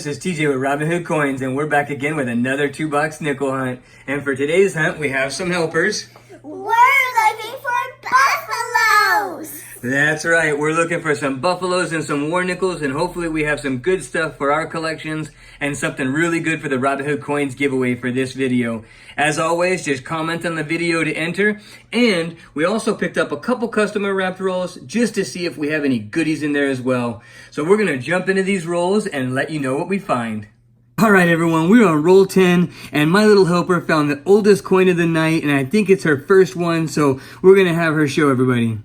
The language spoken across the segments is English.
this is TJ with Robinhood Coins, and we're back again with another 2-box nickel hunt. And for today's hunt, we have some helpers. We're looking for buffaloes. That's right, we're looking for some buffaloes and some war nickels, and hopefully we have some good stuff for our collections and something really good for the Robinhood Coins giveaway for this video. As always, just comment on the video to enter, and we also picked up a couple customer wrapped rolls just to see if we have any goodies in there as well. So we're gonna jump into these rolls and let you know what we find. All right, everyone, we're on roll 10, and my little helper found the oldest coin of the night, and I think it's her first one, so we're gonna have her show everybody.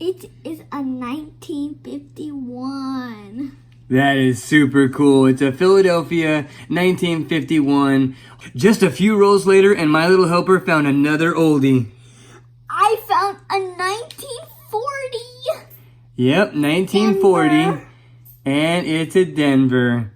It is a 1951. That is super cool. It's a Philadelphia 1951. Just a few rolls later, and my little helper found another oldie. I found a 1940. Yep, 1940. Denver. And it's a Denver.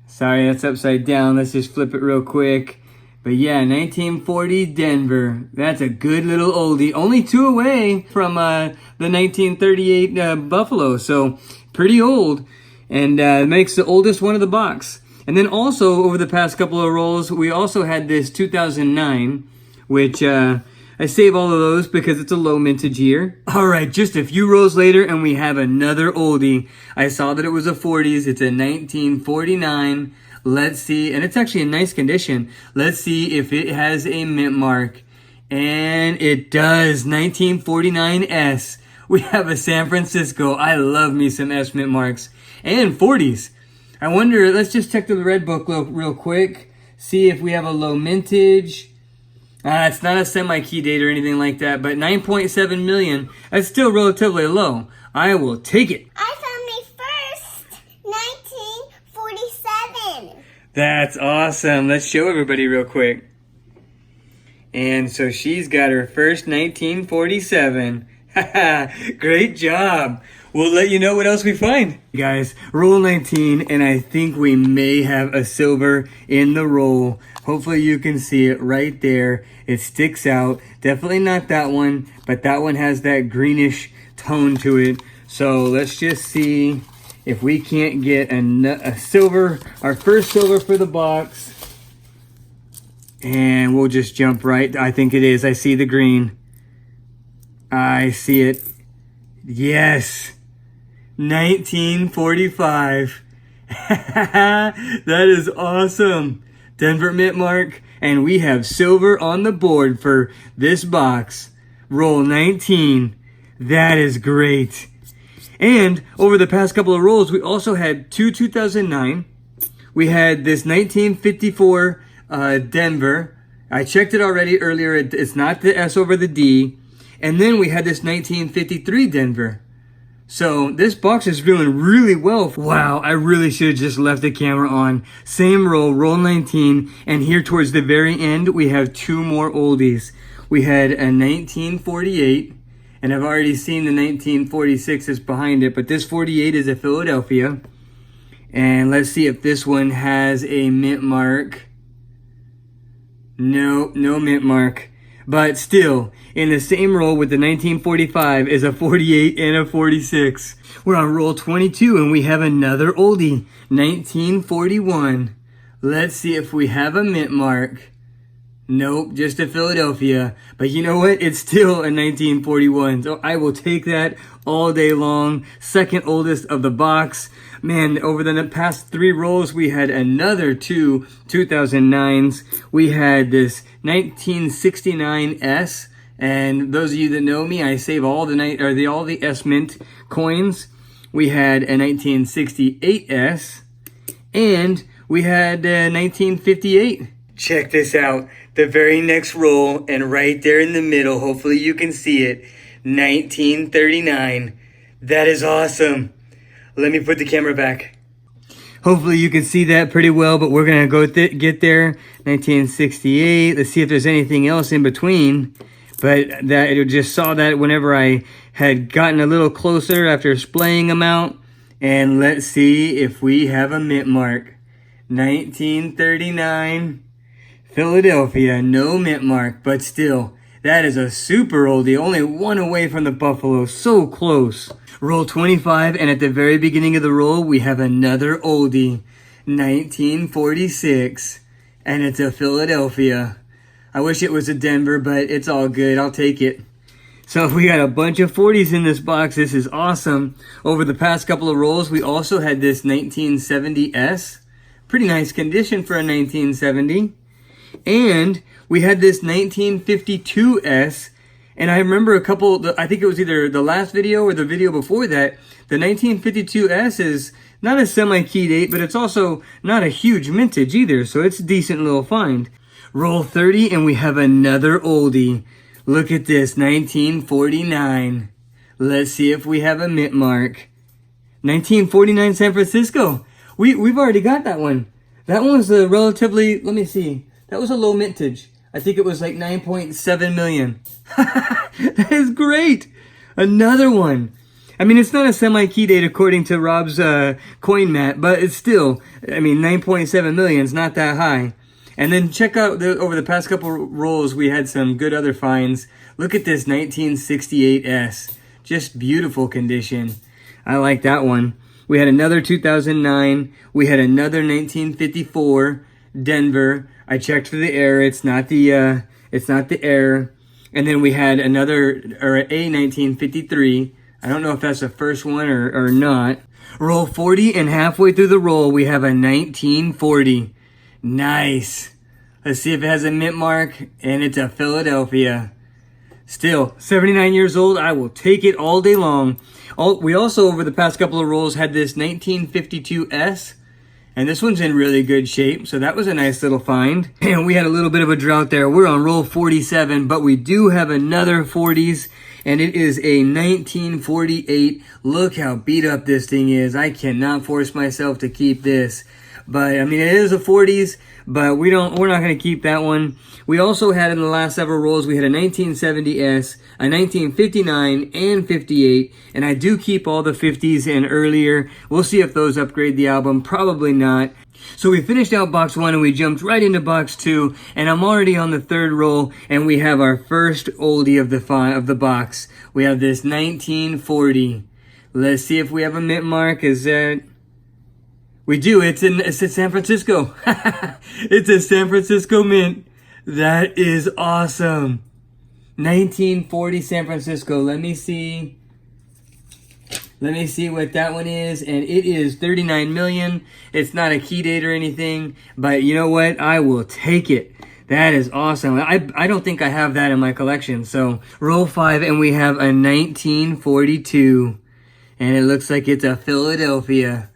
Sorry, that's upside down. Let's just flip it real quick. But yeah, 1940 Denver. That's a good little oldie. Only two away from the 1938 Buffalo. So pretty old. And makes the oldest one of the box. And then also, over the past couple of rolls, we also had this 2009, which I save all of those because it's a low mintage year. All right, just a few rolls later, and we have another oldie. I saw that it was a 40s. It's a 1949. Let's see, and it's actually in nice condition. Let's see if it has a mint mark. And it does, 1949 S. We have a San Francisco. I love me some S mint marks. And 40s. I wonder, let's just check the red book real quick. See if we have a low mintage. It's not a semi-key date or anything like that, but 9.7 million. That's still relatively low. I will take it. I found my first 1947. That's awesome. Let's show everybody real quick. And so she's got her first 1947. Great job. We'll let you know what else we find. Guys, roll 19, and I think we may have a silver in the roll. Hopefully you can see it right there. It sticks out. Definitely not that one, but that one has that greenish tone to it. So let's just see if we can't get a silver, our first silver for the box. And we'll just jump right. I think it is. I see the green. I see it. Yes. 1945. That is awesome. Denver mint mark. And we have silver on the board for this box. Roll 19. That is great. And over the past couple of rolls, we also had two 2009. We had this 1954 Denver. I checked it already earlier. It's not the S over the D. And then we had this 1953 Denver. So this box is doing really well. Wow, I really should have just left the camera on. Same roll, roll 19. And here towards the very end, we have two more oldies. We had a 1948. And I've already seen the 1946 is behind it. But this 48 is a Philadelphia. And let's see if this one has a mint mark. No, no mint mark. But still, in the same roll with the 1945 is a 48 and a 46. We're on roll 22 and we have another oldie, 1941. Let's see if we have a mint mark. Nope, just a Philadelphia. But you know what? It's still a 1941. So I will take that all day long. Second oldest of the box. Man, over the past three rolls, we had another two 2009s. We had this 1969 S. And those of you that know me, I save all the S mint coins. We had a 1968 S. And we had a 1958. Check this out. The very next roll, and right there in the middle, hopefully you can see it, 1939. That is awesome. Let me put the camera back. Hopefully you can see that pretty well, but we're going to go get there. 1968. Let's see if there's anything else in between. But that I just saw that whenever I had gotten a little closer after splaying them out. And let's see if we have a mint mark. 1939. Philadelphia, no mint mark, but still, that is a super oldie, only one away from the Buffalo, so close. Roll 25, and at the very beginning of the roll, we have another oldie, 1946. And it's a Philadelphia. I wish it was a Denver, but it's all good. I'll take it. So we got a bunch of 40s in this box. This is awesome. Over the past couple of rolls, we also had this 1970S. Pretty nice condition for a 1970. And we had this 1952S. And I remember a couple, I think it was either the last video or the video before that. The 1952S is not a semi-key date, but it's also not a huge mintage either. So it's a decent little find. Roll 30 and we have another oldie. Look at this, 1949. Let's see if we have a mint mark. 1949 San Francisco. We've already got that one. That one was a relatively, let me see. That was a low mintage. I think it was like 9.7 million. That is great. Another one. I mean, it's not a semi-key date according to Rob's coin mat, but it's still, I mean, 9.7 million is not that high. And then check out, over the past couple rolls, we had some good other finds. Look at this 1968S. Just beautiful condition. I like that one. We had another 2009. We had another 1954 Denver. I checked for the error. It's not the error. And then we had another, or a 1953. I don't know if that's the first one or not. Roll 40, and halfway through the roll, we have a 1940. Nice. Let's see if it has a mint mark, and it's a Philadelphia. Still, 79 years old, I will take it all day long. We also, over the past couple of rolls, had this 1952S, and this one's in really good shape, so that was a nice little find. And we had a little bit of a drought there. We're on roll 47, but we do have another 40s, and it is a 1948. Look how beat up this thing is. I cannot force myself to keep this. But I mean, it is a 40s, but we're not going to keep that one. We also had in the last several rolls, we had a 1970S, a 1959 and 58, and I do keep all the 50s and earlier. We'll see if those upgrade the album. Probably not. So we finished out box 1 and we jumped right into box 2, and I'm already on the third roll, and we have our first oldie of the box. We have this 1940. Let's see if we have a mint mark. Is that... We do. It's in San Francisco. It's a San Francisco mint. That is awesome. 1940 San Francisco. Let me see what that one is. And it is 39 million. It's not a key date or anything, but you know what? I will take it. That is awesome. I don't think I have that in my collection. So roll 5 and we have a 1942. And it looks like it's a Philadelphia.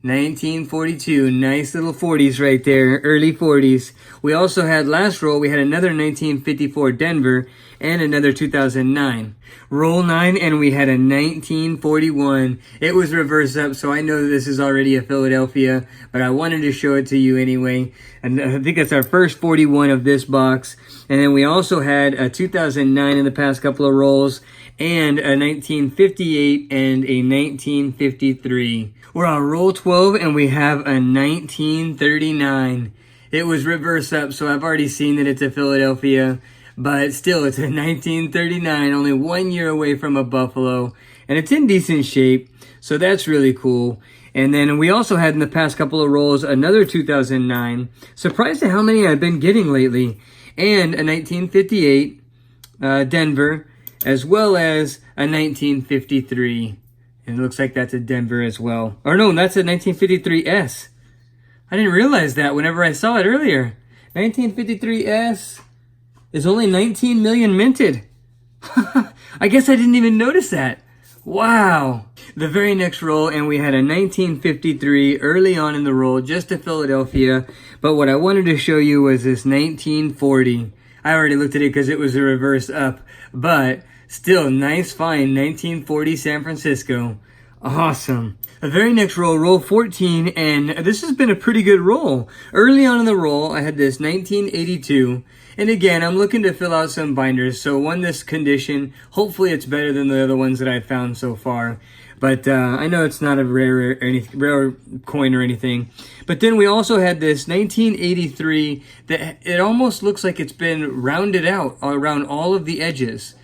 1942, nice little 40s right there, early 40s. We also had last roll, we had another 1954 Denver and another 2009. Roll 9 and we had a 1941. It was reverse up, so I know that this is already a Philadelphia, but I wanted to show it to you anyway. And I think that's our first 41 of this box. And then we also had a 2009 in the past couple of rolls, and a 1958 and a 1953. We're on roll 12 and we have a 1939. It was reverse up, so I've already seen that it's a Philadelphia, but still it's a 1939, only 1 year away from a Buffalo, and it's in decent shape, so that's really cool. And then we also had in the past couple of rolls another 2009. Surprised at how many I've been getting lately. And a 1958 Denver, as well as a 1953. And it looks like that's a Denver as well. Or no, that's a 1953S. I didn't realize that whenever I saw it earlier. 1953S is only 19 million minted. I guess I didn't even notice that. Wow. The very next roll, and we had a 1953 early on in the roll, just to Philadelphia. But what I wanted to show you was this 1940. I already looked at it because it was a reverse up. But still, nice find, 1940 San Francisco. Awesome. The very next roll, roll 14, and this has been a pretty good roll. Early on in the roll, I had this 1982. And again, I'm looking to fill out some binders. So one this condition, hopefully it's better than the other ones that I've found so far. But I know it's not a rare coin or anything. But then we also had this 1983 that it almost looks like it's been rounded out around all of the edges.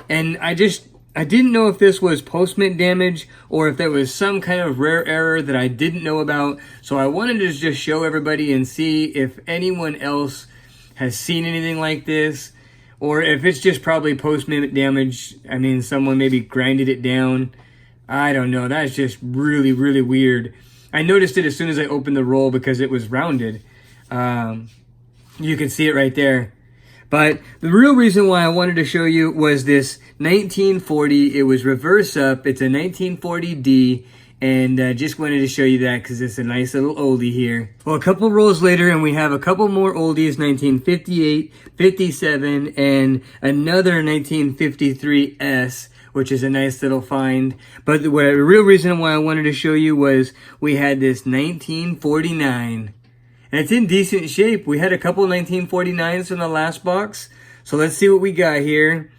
And I just I didn't know if this was post-mint damage or if there was some kind of rare error that I didn't know about. So I wanted to just show everybody and see if anyone else has seen anything like this, or if it's just probably post-mint damage. I mean, someone maybe grinded it down. I don't know. That's just really, really weird. I noticed it as soon as I opened the roll because it was rounded. You can see it right there. But the real reason why I wanted to show you was this 1940. It was reverse up. It's a 1940D. And just wanted to show you that because it's a nice little oldie here. Well, a couple rolls later, and we have a couple more oldies, 1958, 57, and another 1953S, which is a nice little find. But the real reason why I wanted to show you was we had this 1949. And it's in decent shape. We had a couple 1949s in the last box. So let's see what we got here.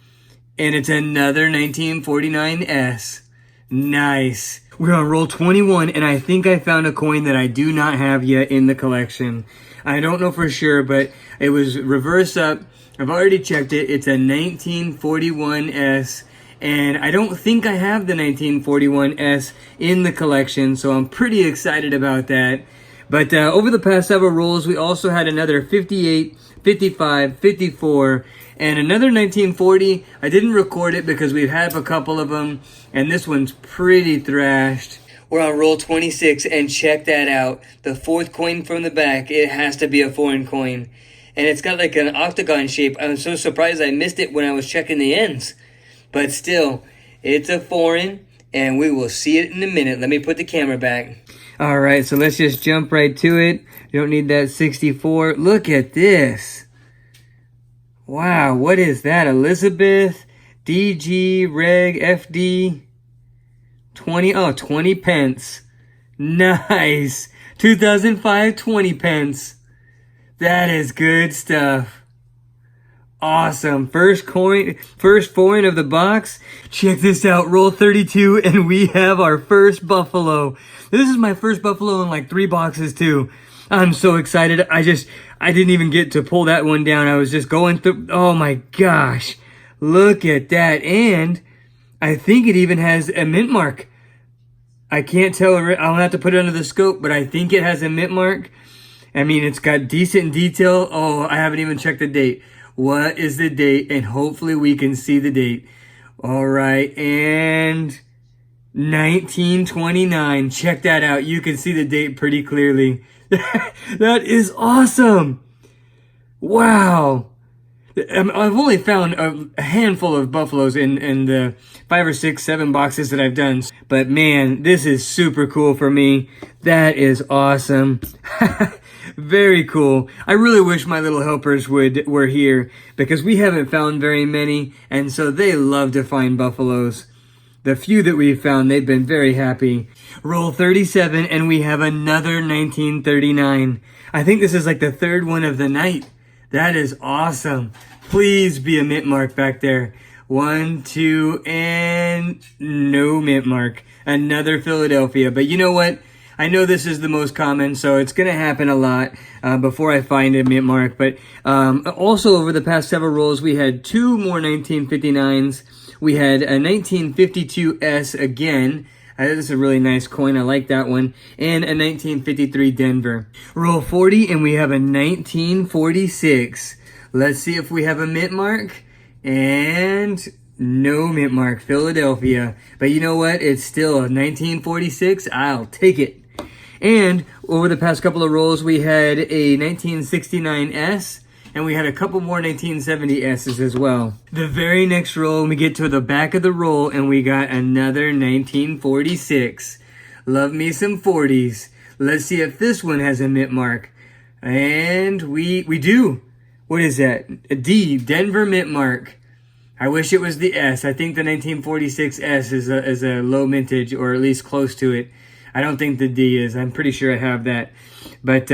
And it's another 1949S. Nice. We're on roll 21, and I think I found a coin that I do not have yet in the collection. I don't know for sure, but it was reverse up. I've already checked it. It's a 1941S, and I don't think I have the 1941S in the collection, so I'm pretty excited about that. But over the past several rolls, we also had another 58, 55, 54, and another 1940. I didn't record it because we've had a couple of them, and this one's pretty thrashed. We're on roll 26, and check that out. The fourth coin from the back, it has to be a foreign coin. And it's got like an octagon shape. I'm so surprised I missed it when I was checking the ends. But still, it's a foreign, and we will see it in a minute. Let me put the camera back. All right, so let's just jump right to it. You don't need that 64. Look at this. Wow, what is that? Elizabeth, DG, Reg, FD, 20 pence. Nice. 2005, 20 pence. That is good stuff. Awesome. First foreign of the box. Check this out. Roll 32, and we have our first buffalo. This is my first buffalo in like 3 boxes too. I'm so excited. I didn't even get to pull that one down. I was just going through. Oh my gosh. Look at that. And I think it even has a mint mark. I can't tell. I'll have to put it under the scope, but I think it has a mint mark. I mean, it's got decent detail. Oh, I haven't even checked the date. What is the date? And hopefully we can see the date. All right. And 1929. Check that out. You can see the date pretty clearly. That is awesome. Wow. I've only found a handful of buffaloes in the 5 or 6, 7 boxes that I've done. But man, this is super cool for me. That is awesome. Very cool. I really wish my little helpers were here because we haven't found very many, and so they love to find buffaloes. The few that we've found, they've been very happy. Roll 37, and we have another 1939. I think this is like the 3rd one of the night. That is awesome. Please be a mint mark back there. 1, 2, and no mint mark. Another Philadelphia. But you know what? I know this is the most common, so it's going to happen a lot before I find a mint mark. But also over the past several rolls, we had 2 more 1959s. We had a 1952S again. This is a really nice coin. I like that one. And a 1953 Denver. Roll 40, and we have a 1946. Let's see if we have a mint mark. And no mint mark. Philadelphia. But you know what? It's still a 1946. I'll take it. And over the past couple of rolls, we had a 1969S. And we had a couple more 1970S's as well. The very next roll, we get to the back of the roll, and we got another 1946. Love me some 40s. Let's see if this one has a mint mark. And we do. What is that? A D, Denver mint mark. I wish it was the S. I think the 1946S is a low mintage, or at least close to it. I don't think the D is. I'm pretty sure I have that. But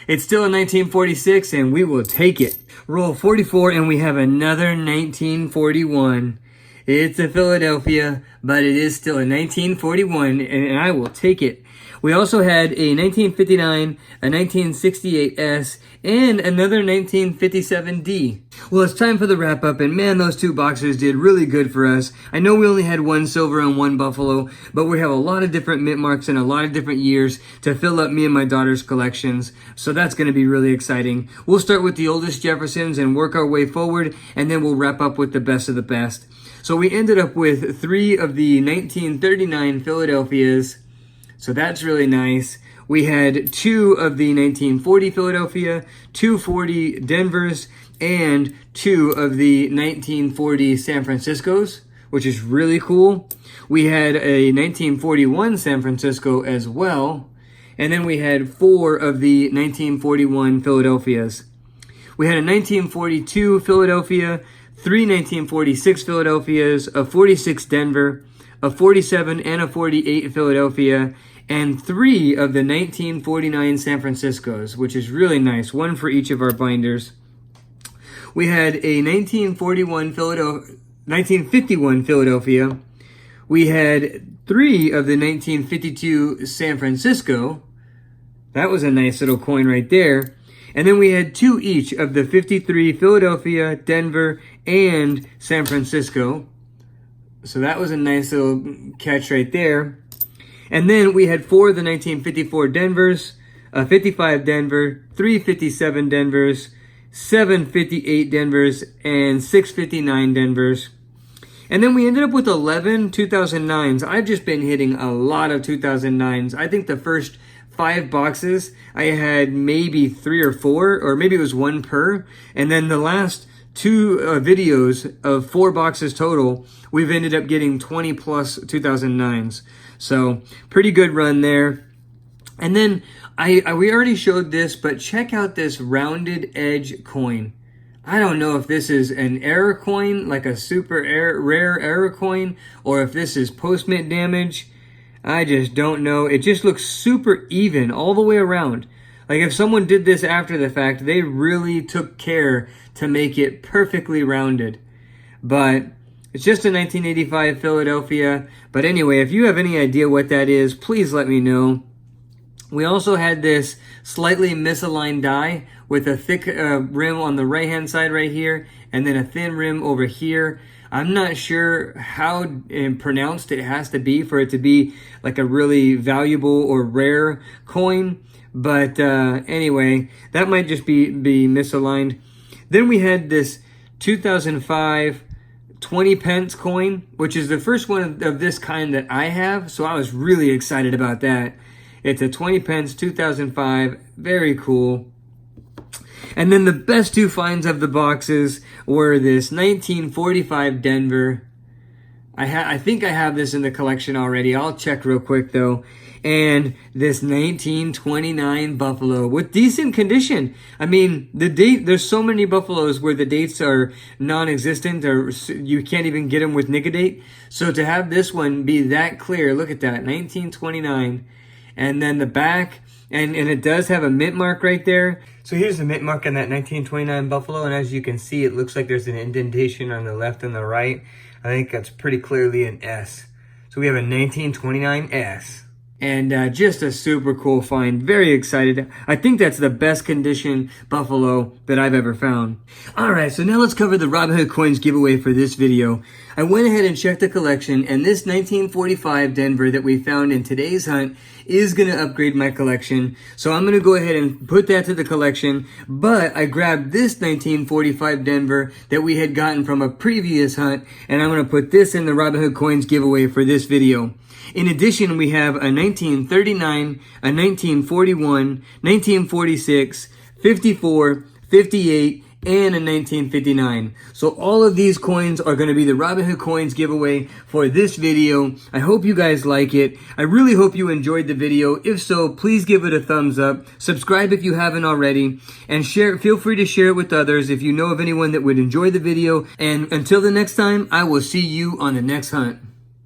it's still a 1946, and we will take it. Roll 44, and we have another 1941. It's a Philadelphia, but it is still a 1941, and I will take it. We also had a 1959, a 1968S, and another 1957D. Well, it's time for the wrap up, and man, those two boxes did really good for us. I know we only had one silver and one buffalo, but we have a lot of different mint marks and a lot of different years to fill up me and my daughter's collections, so that's going to be really exciting. We'll start with the oldest Jeffersons and work our way forward, and then we'll wrap up with the best of the best. So we ended up with 3 of the 1939 Philadelphias, so that's really nice. We had 2 of the 1940 Philadelphia, 240 Denvers, and 2 of the 1940 San Franciscos, which is really cool. We had a 1941 San Francisco as well, and then we had 4 of the 1941 Philadelphias. We had a 1942 Philadelphia, 3 1946 Philadelphias, a 46 Denver, a 47 and a 48 Philadelphia, and 3 of the 1949 San Franciscos, which is really nice, 1 for each of our binders. We had a 1951 Philadelphia. We had 3 of the 1952 San Francisco. That was a nice little coin right there. And then we had 2 each of the 53 Philadelphia, Denver, and San Francisco. So that was a nice little catch right there. And then we had 4 of the 1954 Denvers, a 55 Denver, 3 57 Denvers, 7 58 Denvers, and 6 59 Denvers. And then we ended up with 11 2009s. I've just been hitting a lot of 2009s. I think the first 5 boxes, I had maybe 3 or 4, or maybe it was 1 per. And then the last 2 videos of 4 boxes total, we've ended up getting 20 plus 2009s. So pretty good run there. And then we already showed this, but check out this rounded edge coin. I don't know if this is an error coin, like a super rare error coin, or if this is post-mint damage. I just don't know. It just looks super even all the way around. Like if someone did this after the fact, they really took care to make it perfectly rounded. But it's just a 1985 Philadelphia. But anyway, if you have any idea what that is, please let me know. We also had this slightly misaligned die with a thick rim on the right-hand side right here, and then a thin rim over here. I'm not sure how pronounced it has to be for it to be like a really valuable or rare coin. But anyway, that might just be misaligned. Then we had this 2005 20 pence coin, which is the first one of this kind that I have. So I was really excited about that. It's a 20 pence 2005. Very cool. And then the best 2 finds of the boxes were this 1945 Denver. I think I have this in the collection already. I'll check real quick though. And this 1929 Buffalo with decent condition. I mean, the date, there's so many Buffaloes where the dates are non-existent or you can't even get them with Nicodate. So to have this one be that clear, look at that, 1929. And then the back, and it does have a mint mark right there. So here's the mint mark on that 1929 Buffalo, and as you can see, it looks like there's an indentation on the left and the right. I think that's pretty clearly an S. So we have a 1929 S. And just a super cool find. Very excited. I think that's the best condition Buffalo that I've ever found. Alright, so now let's cover the Robinhood Coins giveaway for this video. I went ahead and checked the collection, and this 1945 Denver that we found in today's hunt is going to upgrade my collection. So I'm going to go ahead and put that to the collection, but I grabbed this 1945 Denver that we had gotten from a previous hunt, and I'm going to put this in the Robinhood Coins giveaway for this video. In addition, we have a 1939, a 1941, 1946, 54, 58, and a 1959. So all of these coins are going to be the Robinhood Coins giveaway for this video. I hope you guys like it. I really hope you enjoyed the video. If so, please give it a thumbs up. Subscribe if you haven't already. And feel free to share it with others if you know of anyone that would enjoy the video. And until the next time, I will see you on the next hunt.